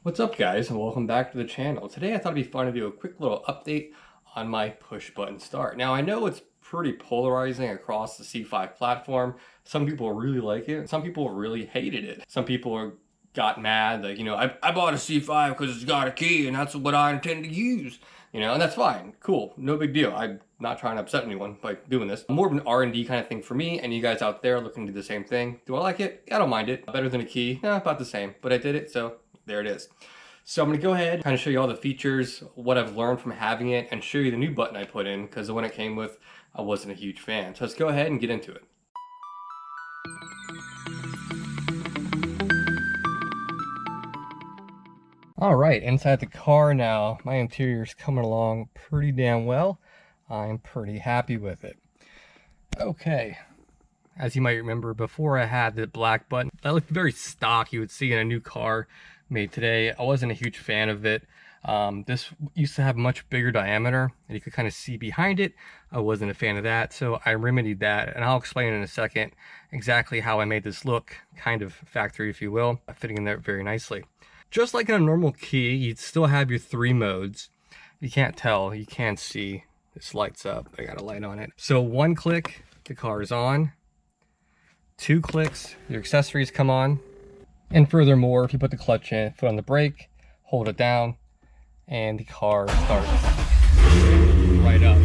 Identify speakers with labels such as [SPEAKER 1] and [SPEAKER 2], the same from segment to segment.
[SPEAKER 1] What's up guys, and welcome back to the channel. Today I thought it'd be fun to do a quick little update on my push button start. Now I know it's pretty polarizing across the C5 platform. Some people really like it, some people really hated it. Some people got mad that, I bought a C5 because it's got a key and that's what I intend to use. And that's fine, cool, no big deal. I'm not trying to upset anyone by doing this. More of an R&D kind of thing for me, and you guys out there looking to do the same thing. Do I like it? I don't mind it. Better than a key? No, about the same, but I did it, so there it is. So I'm gonna go ahead, kind of show you all the features, what I've learned from having it, and show you the new button I put in, because the one it came with, I wasn't a huge fan. So let's go ahead and get into it. All right, inside the car now, my interior is coming along pretty damn well. I'm pretty happy with it. Okay, as you might remember, before I had the black button, that looked very stock you would see in a new car made today. I wasn't a huge fan of it. This used to have much bigger diameter and you could kind of see behind it. I wasn't a fan of that, so I remedied that, and I'll explain in a second exactly how I made this look kind of factory, if you will, fitting in there very nicely. Just like in a normal key, you'd still have your 3 modes. You can't tell, you can't see. This lights up, I got a light on it. So 1 click, the car is on. 2 clicks, your accessories come on. And furthermore, if you put the clutch in, foot on the brake, hold it down, and the car starts right up.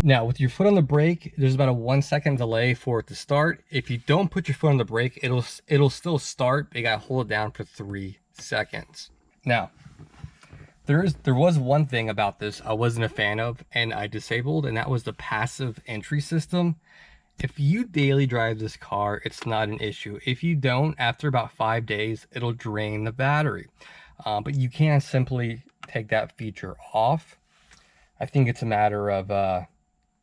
[SPEAKER 1] Now, with your foot on the brake, there's about a 1-second delay for it to start. If you don't put your foot on the brake, it'll still start, but you gotta hold it down for 3 seconds. Now, there was one thing about this I wasn't a fan of, and I disabled, and that was the passive entry system. If you daily drive this car, it's not an issue. If you don't, after about 5 days, it'll drain the battery. But you can simply take that feature off. I think it's a matter of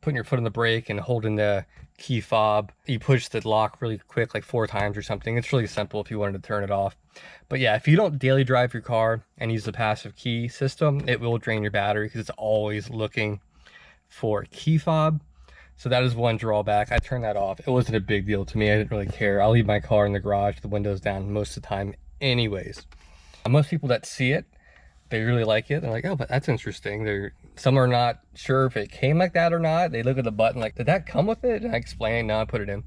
[SPEAKER 1] putting your foot on the brake and holding the key fob. You push the lock really quick, like 4 times or something. It's really simple if you wanted to turn it off. But yeah, if you don't daily drive your car and use the passive key system, it will drain your battery because it's always looking for a key fob. So that is one drawback. I turned that off. It wasn't a big deal to me. I didn't really care. I'll leave my car in the garage, the windows down most of the time anyways. Most people that see it, they really like it. They're like, oh, but that's interesting. Some are not sure if it came like that or not. They look at the button like, did that come with it? And I explain, no, I put it in.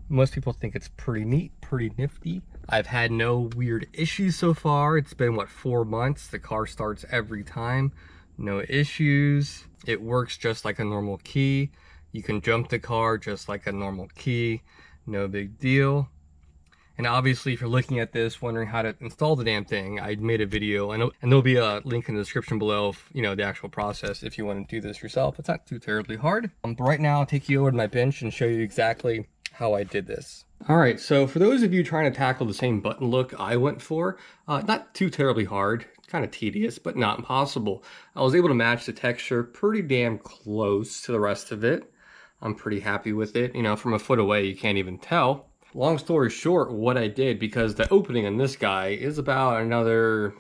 [SPEAKER 1] Most people think it's pretty neat, pretty nifty. I've had no weird issues so far. It's been, what, 4 months? The car starts every time. No issues. It works just like a normal key. You can jump the car just like a normal key, no big deal. And obviously, if you're looking at this, wondering how to install the damn thing, I made a video, and there'll be a link in the description below of, the actual process if you want to do this yourself. It's not too terribly hard. But right now, I'll take you over to my bench and show you exactly how I did this. All right, so for those of you trying to tackle the same button look I went for, not too terribly hard, kind of tedious, but not impossible. I was able to match the texture pretty damn close to the rest of it. I'm pretty happy with it. From a foot away, you can't even tell. Long story short, what I did, because the opening on this guy is about another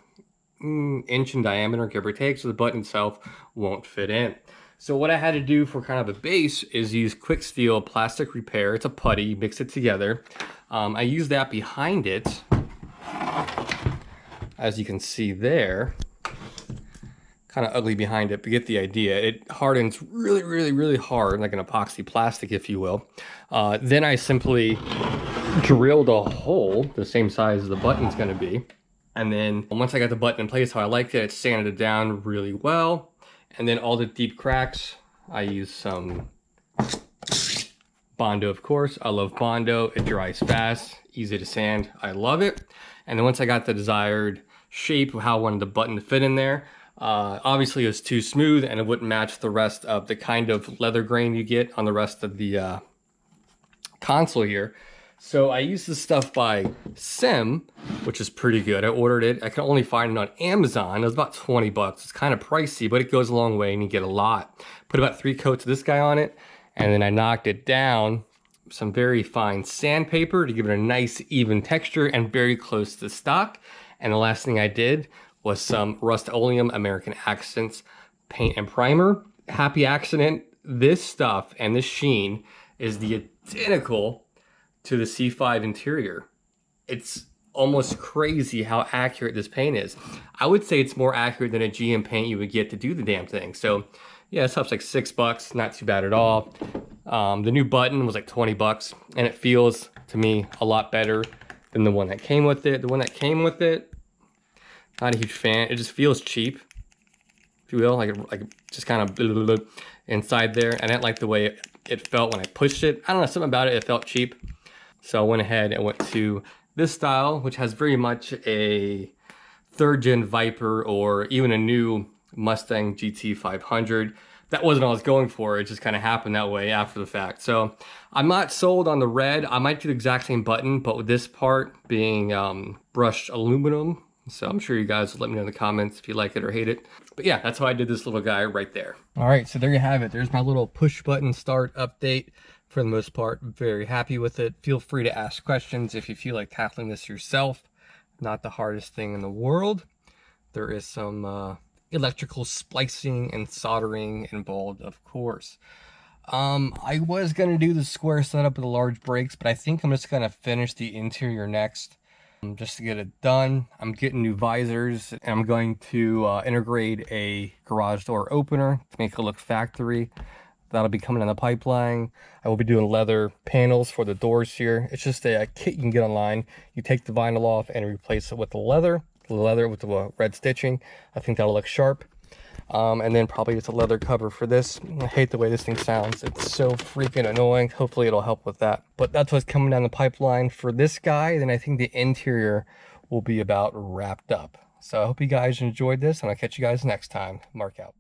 [SPEAKER 1] inch in diameter, give or take, so the button itself won't fit in. So what I had to do for kind of a base is use Quick Steel plastic repair. It's a putty, mix it together. I used that behind it, as you can see there. Kind of ugly behind it, but get the idea. It hardens really, really, really hard, like an epoxy plastic, if you will. Then I simply drilled a hole the same size as the button's going to be. And then once I got the button in place how I liked it, it sanded it down really well. And then all the deep cracks, I used some Bondo, of course. I love Bondo. It dries fast, easy to sand. I love it. And then once I got the desired shape of how I wanted the button to fit in there, obviously it was too smooth and it wouldn't match the rest of the kind of leather grain you get on the rest of the console here. So I used this stuff by Sim, which is pretty good. I ordered it. I can only find it on Amazon. It was about 20 bucks. It's kind of pricey, but it goes a long way and you get a lot. Put about 3 coats of this guy on it, and then I knocked it down some very fine sandpaper to give it a nice even texture and very close to stock. And the last thing I did was some Rust-Oleum American Accents paint and primer. Happy accident, this stuff and this sheen is the identical to the C5 interior. It's almost crazy how accurate this paint is. I would say it's more accurate than a GM paint you would get to do the damn thing. So yeah, this stuff's like $6, not too bad at all. The new button was like 20 bucks, and it feels to me a lot better than the one that came with it. The one that came with it, not a huge fan. It just feels cheap, if you will, like just kind of inside there. I didn't like the way it felt when I pushed it. I don't know, something about it, it felt cheap. So I went ahead and went to this style, which has very much a 3rd gen Viper or even a new Mustang GT 500. That wasn't what I was going for. It just kind of happened that way after the fact. So I'm not sold on the red. I might do the exact same button, but with this part being brushed aluminum. So I'm sure you guys will let me know in the comments if you like it or hate it. But yeah, that's how I did this little guy right there. All right, so there you have it. There's my little push button start update. For the most part, very happy with it. Feel free to ask questions if you feel like tackling this yourself. Not the hardest thing in the world. There is some electrical splicing and soldering involved, of course. I was going to do the square setup with the large brakes, but I think I'm just going to finish the interior next just to get it done. I'm getting new visors, and I'm going to integrate a garage door opener to make it look factory. That'll be coming in the pipeline. I will be doing leather panels for the doors here. It's just a kit you can get online. You take the vinyl off and replace it with the leather with the red stitching. I think that'll look sharp. And then probably just a leather cover for this. I hate the way this thing sounds. It's so freaking annoying. Hopefully it'll help with that. But that's what's coming down the pipeline for this guy. Then I think the interior will be about wrapped up. So I hope you guys enjoyed this, and I'll catch you guys next time. Mark out.